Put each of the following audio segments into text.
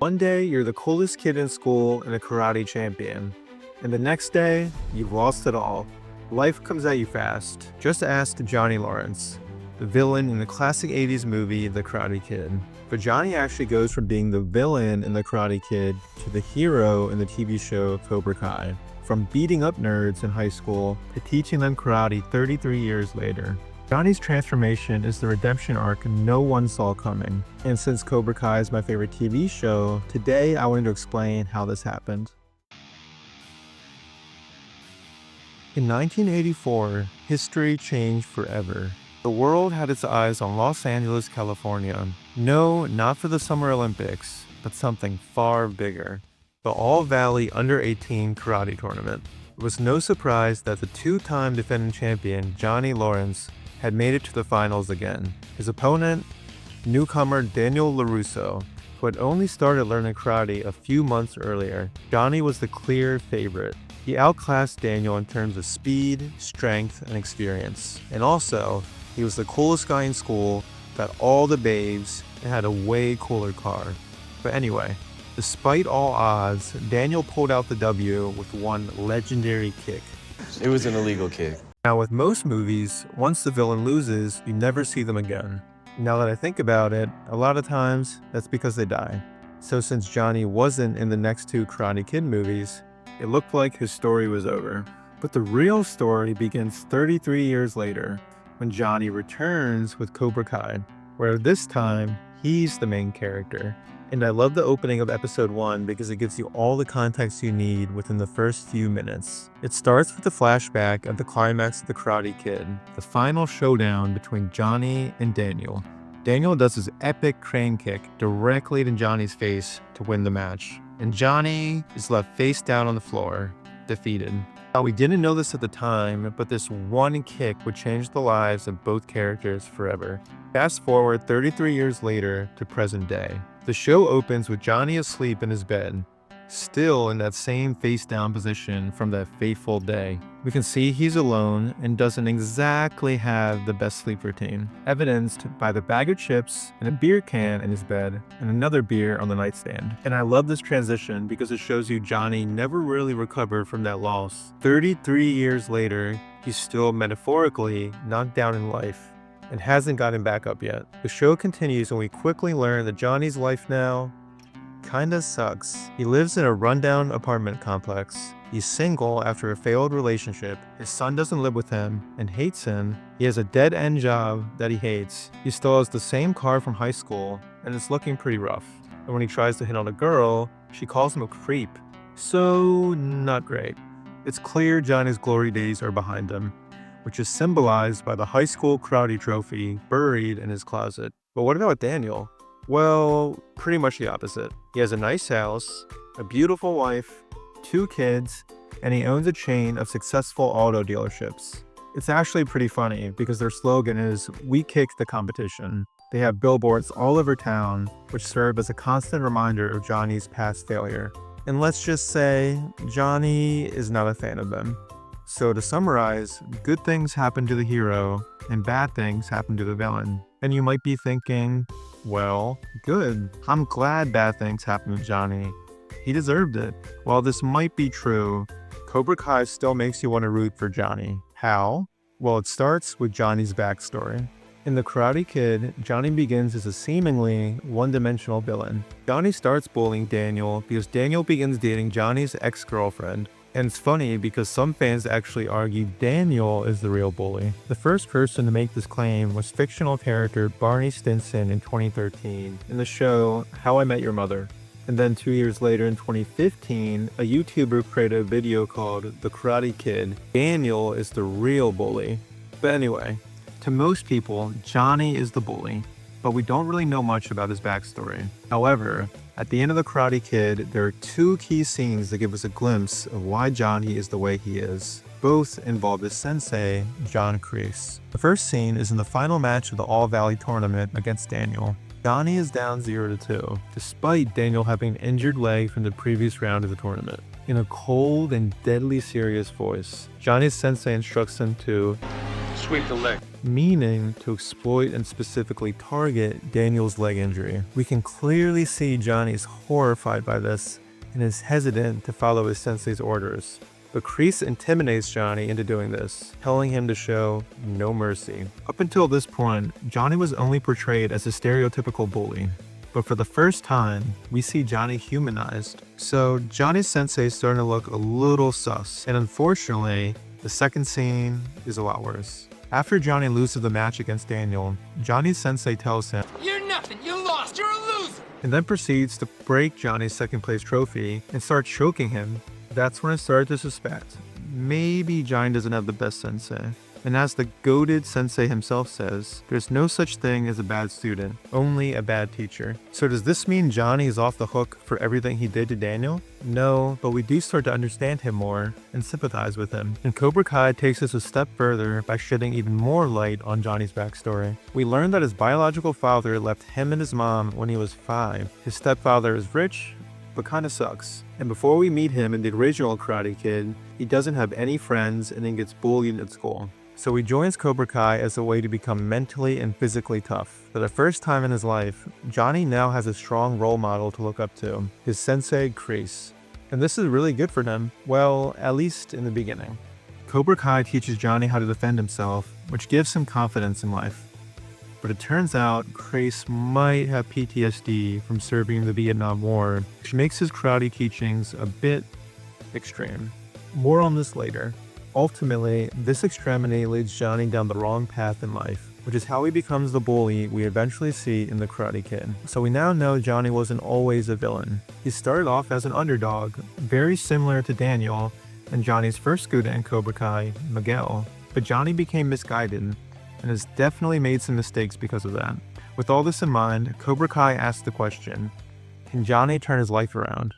One day, you're the coolest kid in school and a karate champion. And the next day, you've lost it all. Life comes at you fast. Just ask Johnny Lawrence, the villain in the classic 80s movie The Karate Kid. But Johnny actually goes from being the villain in The Karate Kid to the hero in the TV show Cobra Kai. From beating up nerds in high school to teaching them karate 33 years later. Johnny's transformation is the redemption arc no one saw coming. And since Cobra Kai is my favorite TV show, today I wanted to explain how this happened. In 1984, history changed forever. The world had its eyes on Los Angeles, California. No, not for the Summer Olympics, but something far bigger. The All-Valley Under-18 Karate Tournament. It was no surprise that the two-time defending champion, Johnny Lawrence, had made it to the finals again. His opponent, newcomer Daniel LaRusso, who had only started learning karate a few months earlier. Johnny was the clear favorite. He outclassed Daniel in terms of speed, strength, and experience. And also, he was the coolest guy in school, got all the babes, and had a way cooler car. But anyway, despite all odds, Daniel pulled out the W with one legendary kick. It was an illegal kick. Now with most movies, once the villain loses, you never see them again. Now that I think about it, a lot of times, that's because they die. So since Johnny wasn't in the next two Karate Kid movies, it looked like his story was over. But the real story begins 33 years later, when Johnny returns with Cobra Kai, where this time, he's the main character. And I love the opening of episode 1 because it gives you all the context you need within the first few minutes. It starts with the flashback of the climax of The Karate Kid, the final showdown between Johnny and Daniel. Daniel does his epic crane kick directly to Johnny's face to win the match. And Johnny is left face down on the floor, defeated. Now, we didn't know this at the time, but this one kick would change the lives of both characters forever. Fast forward 33 years later to present day. The show opens with Johnny asleep in his bed, still in that same face-down position from that fateful day. We can see he's alone and doesn't exactly have the best sleep routine, evidenced by the bag of chips and a beer can in his bed and another beer on the nightstand. And I love this transition because it shows you Johnny never really recovered from that loss. 33 years later, he's still metaphorically knocked down in life and hasn't gotten back up yet. The show continues and we quickly learn that Johnny's life now kinda sucks. He lives in a rundown apartment complex. He's single after a failed relationship. His son doesn't live with him and hates him. He has a dead-end job that he hates. He still has the same car from high school and it's looking pretty rough. And when he tries to hit on a girl, she calls him a creep. So, not great. It's clear Johnny's glory days are behind him, which is symbolized by the high school karate trophy buried in his closet. But what about Daniel? Well, pretty much the opposite. He has a nice house, a beautiful wife, 2 kids, and he owns a chain of successful auto dealerships. It's actually pretty funny because their slogan is, "We kicked the competition." They have billboards all over town, which serve as a constant reminder of Johnny's past failure. And let's just say, Johnny is not a fan of them. So to summarize, good things happen to the hero and bad things happen to the villain. And you might be thinking, well, good. I'm glad bad things happen to Johnny. He deserved it. While this might be true, Cobra Kai still makes you want to root for Johnny. How? Well, it starts with Johnny's backstory. In The Karate Kid, Johnny begins as a seemingly one-dimensional villain. Johnny starts bullying Daniel because Daniel begins dating Johnny's ex-girlfriend. And it's funny because some fans actually argue Daniel is the real bully. The first person to make this claim was fictional character Barney Stinson in 2013 in the show How I Met Your Mother. And then 2 years later in 2015, a YouTuber created a video called The Karate Kid. Daniel is the real bully. But anyway, to most people, Johnny is the bully, but we don't really know much about his backstory. However, at the end of The Karate Kid, there are 2 key scenes that give us a glimpse of why Johnny is the way he is. Both involve his sensei, John Kreese. The first scene is in the final match of the All-Valley tournament against Daniel. Johnny is down 0-2, despite Daniel having an injured leg from the previous round of the tournament. In a cold and deadly serious voice, Johnny's sensei instructs him to Sweep the leg. meaning to exploit and specifically target Daniel's leg injury. We can clearly see Johnny's horrified by this and is hesitant to follow his sensei's orders. But Kreese intimidates Johnny into doing this, telling him to show no mercy. Up until this point, Johnny was only portrayed as a stereotypical bully. But for the first time, we see Johnny humanized. So Johnny's sensei is starting to look a little sus. And unfortunately, the second scene is a lot worse. After Johnny loses the match against Daniel, Johnny's sensei tells him, You're nothing. You lost. You're a loser. and then proceeds to break Johnny's second place trophy and start choking him. That's when I started to suspect maybe Johnny doesn't have the best sensei. And as the goated sensei himself says, there's no such thing as a bad student, only a bad teacher. So does this mean Johnny is off the hook for everything he did to Daniel? No, but we do start to understand him more and sympathize with him. And Cobra Kai takes us a step further by shedding even more light on Johnny's backstory. We learn that his biological father left him and his mom when he was 5. His stepfather is rich, but kinda sucks. And before we meet him in the original Karate Kid, he doesn't have any friends and then gets bullied at school. So he joins Cobra Kai as a way to become mentally and physically tough. For the first time in his life, Johnny now has a strong role model to look up to, his sensei Kreese. And this is really good for him, well, at least in the beginning. Cobra Kai teaches Johnny how to defend himself, which gives him confidence in life. But it turns out Kreese might have PTSD from serving in the Vietnam War, which makes his karate teachings a bit extreme. More on this later. Ultimately, this extremity leads Johnny down the wrong path in life, which is how he becomes the bully we eventually see in the Karate Kid. So we now know Johnny wasn't always a villain. He started off as an underdog, very similar to Daniel and Johnny's first student in Cobra Kai, Miguel. But Johnny became misguided and has definitely made some mistakes because of that. With all this in mind, Cobra Kai asks the question, can Johnny turn his life around?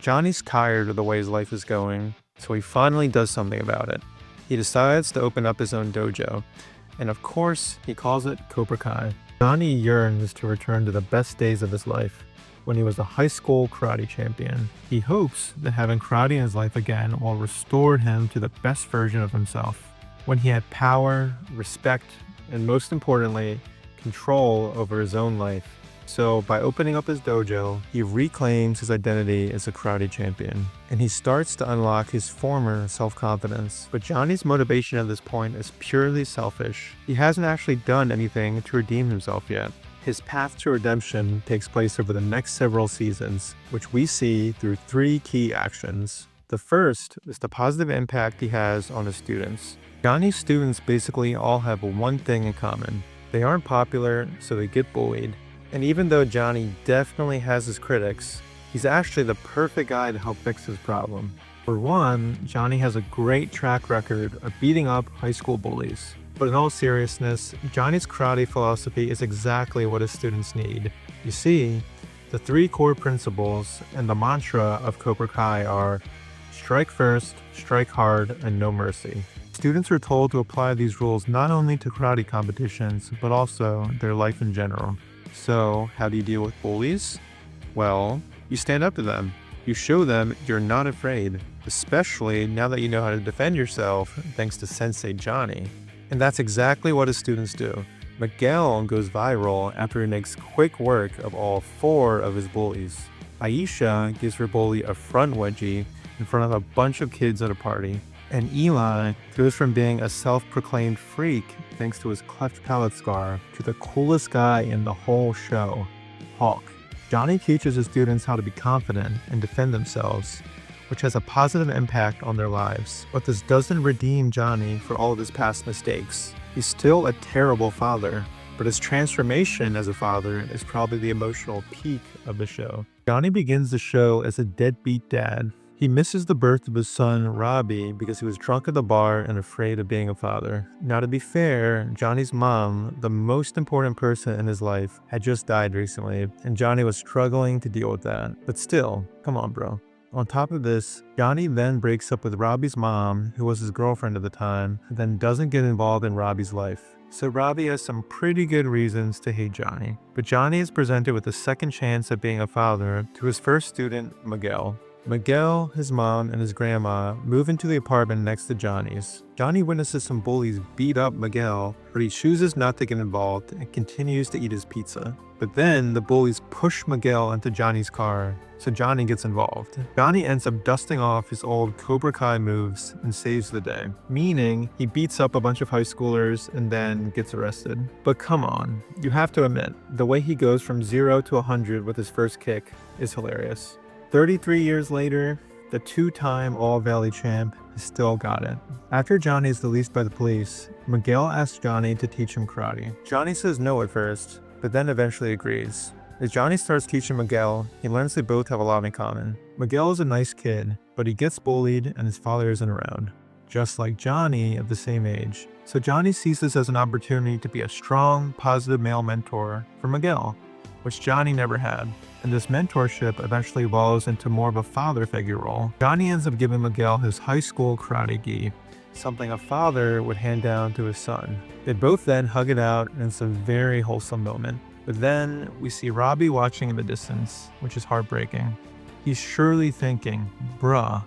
Johnny's tired of the way his life is going, so he finally does something about it. He decides to open up his own dojo, and of course, he calls it Cobra Kai. Johnny yearns to return to the best days of his life, when he was a high school karate champion. He hopes that having karate in his life again will restore him to the best version of himself, when he had power, respect, and most importantly, control over his own life. So by opening up his dojo, he reclaims his identity as a karate champion, and he starts to unlock his former self-confidence. But Johnny's motivation at this point is purely selfish. He hasn't actually done anything to redeem himself yet. His path to redemption takes place over the next several seasons, which we see through 3 key actions. The first is the positive impact he has on his students. Johnny's students basically all have one thing in common. They aren't popular, so they get bullied. And even though Johnny definitely has his critics, he's actually the perfect guy to help fix his problem. For one, Johnny has a great track record of beating up high school bullies. But in all seriousness, Johnny's karate philosophy is exactly what his students need. You see, the 3 core principles and the mantra of Cobra Kai are strike first, strike hard, and no mercy. Students are told to apply these rules not only to karate competitions, but also their life in general. So, how do you deal with bullies? Well, you stand up to them. You show them you're not afraid, especially now that you know how to defend yourself thanks to Sensei Johnny. And that's exactly what his students do. Miguel goes viral after he makes quick work of all 4 of his bullies. Aisha gives her bully a front wedgie in front of a bunch of kids at a party. And Eli goes from being a self-proclaimed freak thanks to his cleft palate scar to the coolest guy in the whole show, Hulk. Johnny teaches his students how to be confident and defend themselves, which has a positive impact on their lives. But this doesn't redeem Johnny for all of his past mistakes. He's still a terrible father, but his transformation as a father is probably the emotional peak of the show. Johnny begins the show as a deadbeat dad. He misses the birth of his son, Robbie, because he was drunk at the bar and afraid of being a father. Now, to be fair, Johnny's mom, the most important person in his life, had just died recently, and Johnny was struggling to deal with that. But still, come on, bro. On top of this, Johnny then breaks up with Robbie's mom, who was his girlfriend at the time, and then doesn't get involved in Robbie's life. So Robbie has some pretty good reasons to hate Johnny. But Johnny is presented with a second chance at being a father to his first student, Miguel. Miguel, his mom, and his grandma move into the apartment next to Johnny's. Johnny witnesses some bullies beat up Miguel, but he chooses not to get involved and continues to eat his pizza. But then the bullies push Miguel into Johnny's car, so Johnny gets involved. Johnny ends up dusting off his old Cobra Kai moves and saves the day, meaning he beats up a bunch of high schoolers and then gets arrested. But come on, you have to admit, the way he goes from 0 to 100 with his first kick is hilarious. 33 years later, the two-time All-Valley champ has still got it. After Johnny is released by the police, Miguel asks Johnny to teach him karate. Johnny says no at first, but then eventually agrees. As Johnny starts teaching Miguel, he learns they both have a lot in common. Miguel is a nice kid, but he gets bullied and his father isn't around, just like Johnny at the same age. So Johnny sees this as an opportunity to be a strong, positive male mentor for Miguel, which Johnny never had. And this mentorship eventually evolves into more of a father figure role. Johnny ends up giving Miguel his high school karate gi, something a father would hand down to his son. They both then hug it out, and it's a very wholesome moment. But then we see Robbie watching in the distance, which is heartbreaking. He's surely thinking, bruh,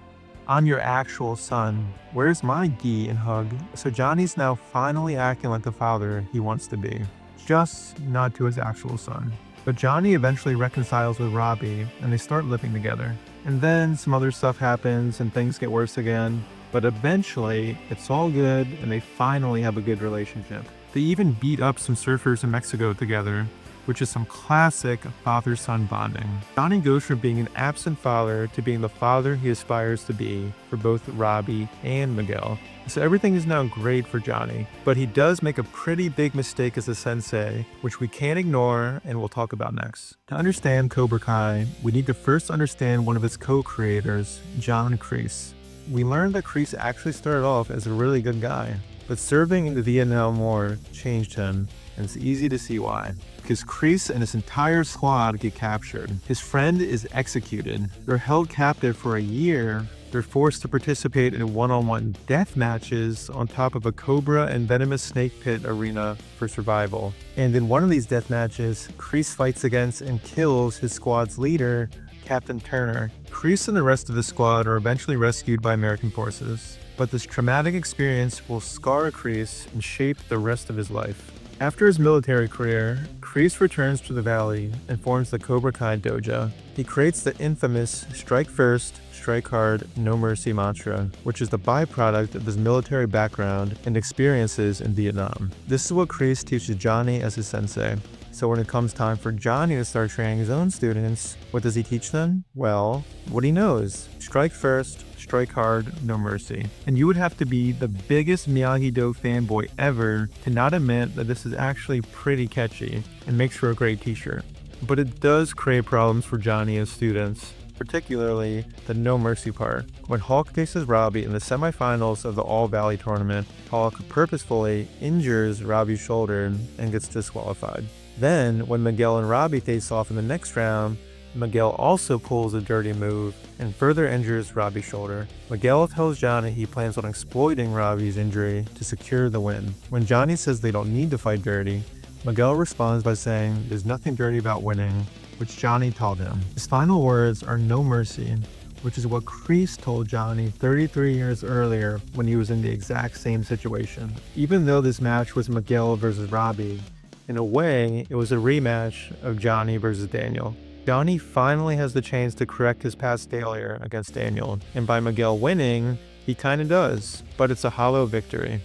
I'm your actual son. Where's my gi and hug? So Johnny's now finally acting like the father he wants to be, just not to his actual son. But Johnny eventually reconciles with Robbie and they start living together. And then some other stuff happens and things get worse again. But eventually, it's all good and they finally have a good relationship. They even beat up some surfers in Mexico together, which is some classic father-son bonding. Johnny goes from being an absent father to being the father he aspires to be for both Robbie and Miguel. So everything is now great for Johnny, but he does make a pretty big mistake as a sensei, which we can't ignore and we'll talk about next. To understand Cobra Kai, we need to first understand one of its co-creators, John Kreese. We learned that Kreese actually started off as a really good guy, but serving in the Vietnam War changed him, and it's easy to see why. Because Kreese and his entire squad get captured. His friend is executed. They're held captive for a year. They're forced to participate in one-on-one death matches on top of a cobra and venomous snake pit arena for survival. And in one of these death matches, Kreese fights against and kills his squad's leader, Captain Turner. Kreese and the rest of the squad are eventually rescued by American forces. But this traumatic experience will scar Kreese and shape the rest of his life. After his military career, Kreese returns to the valley and forms the Cobra Kai dojo. He creates the infamous strike first, strike hard, no mercy mantra, which is the byproduct of his military background and experiences in Vietnam. This is what Kreese teaches Johnny as his sensei. So when it comes time for Johnny to start training his own students, what does he teach them? Well, what he knows. Strike first, strike hard, no mercy. And you would have to be the biggest Miyagi-Do fanboy ever to not admit that this is actually pretty catchy and makes for a great t-shirt. But it does create problems for Johnny and students, particularly the no mercy part. When Hulk faces Robbie in the semifinals of the All-Valley tournament, Hulk purposefully injures Robbie's shoulder and gets disqualified. Then, when Miguel and Robbie face off in the next round, Miguel also pulls a dirty move and further injures Robbie's shoulder. Miguel tells Johnny he plans on exploiting Robbie's injury to secure the win. When Johnny says they don't need to fight dirty, Miguel responds by saying there's nothing dirty about winning, which Johnny told him. His final words are no mercy, which is what Kreese told Johnny 33 years earlier when he was in the exact same situation. Even though this match was Miguel versus Robbie, in a way, it was a rematch of Johnny versus Daniel. Johnny finally has the chance to correct his past failure against Daniel, and by Miguel winning, he kinda does, but it's a hollow victory.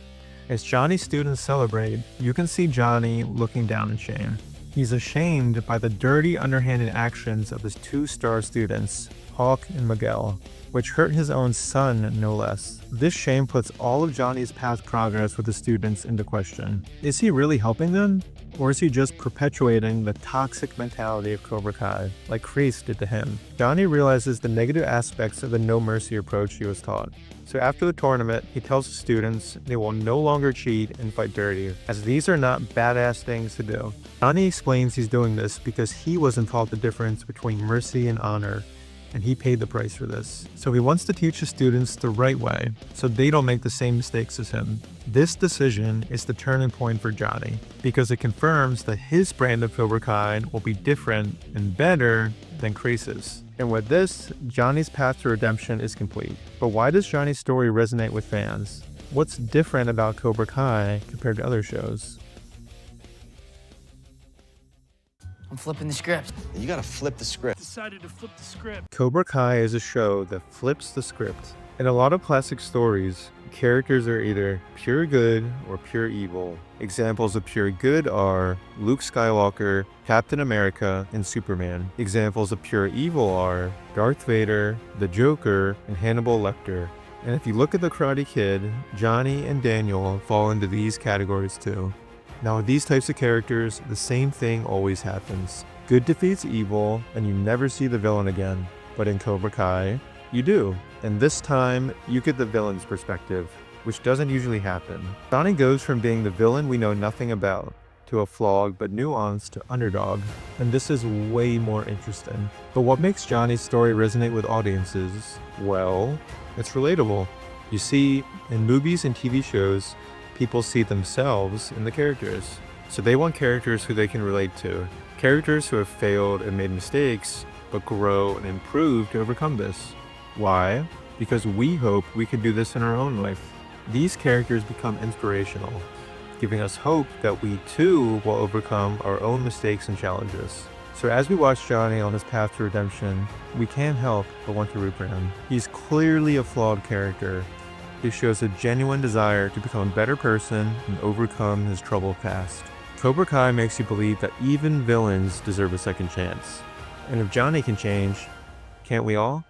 As Johnny's students celebrate, you can see Johnny looking down in shame. He's ashamed by the dirty, underhanded actions of his two-star students, Hulk and Miguel, which hurt his own son no less. This shame puts all of Johnny's past progress with the students into question. Is he really helping them? Or is he just perpetuating the toxic mentality of Cobra Kai, like Kreese did to him? Johnny realizes the negative aspects of the no mercy approach he was taught. So after the tournament, he tells the students they will no longer cheat and fight dirty, as these are not badass things to do. Johnny explains he's doing this because he wasn't taught the difference between mercy and honor, and he paid the price for this. So he wants to teach his students the right way, so they don't make the same mistakes as him. This decision is the turning point for Johnny, because it confirms that his brand of Cobra Kai will be different and better then creases. And with this, Johnny's path to redemption is complete. But why does Johnny's story resonate with fans? What's different about Cobra Kai compared to other shows? I'm flipping the script. You gotta flip the script. Decided to flip the script. Cobra Kai is a show that flips the script. In a lot of classic stories, characters are either pure good or pure evil. Examples of pure good are Luke Skywalker, Captain America, and Superman. Examples of pure evil are Darth Vader, the Joker, and Hannibal Lecter. And if you look at the Karate Kid, Johnny and Daniel fall into these categories too. Now with these types of characters, the same thing always happens. Good defeats evil, and you never see the villain again. But in Cobra Kai, you do. And this time, you get the villain's perspective, which doesn't usually happen. Johnny goes from being the villain we know nothing about, to a flawed but nuanced underdog. And this is way more interesting. But what makes Johnny's story resonate with audiences? Well, it's relatable. You see, in movies and TV shows, people see themselves in the characters. So they want characters who they can relate to. Characters who have failed and made mistakes, but grow and improve to overcome this. Why? Because we hope we can do this in our own life. These characters become inspirational, giving us hope that we too will overcome our own mistakes and challenges. So as we watch Johnny on his path to redemption, we can't help but want to root for him. He's clearly a flawed character who shows a genuine desire to become a better person and overcome his troubled past. Cobra Kai makes you believe that even villains deserve a second chance. And if Johnny can change, can't we all?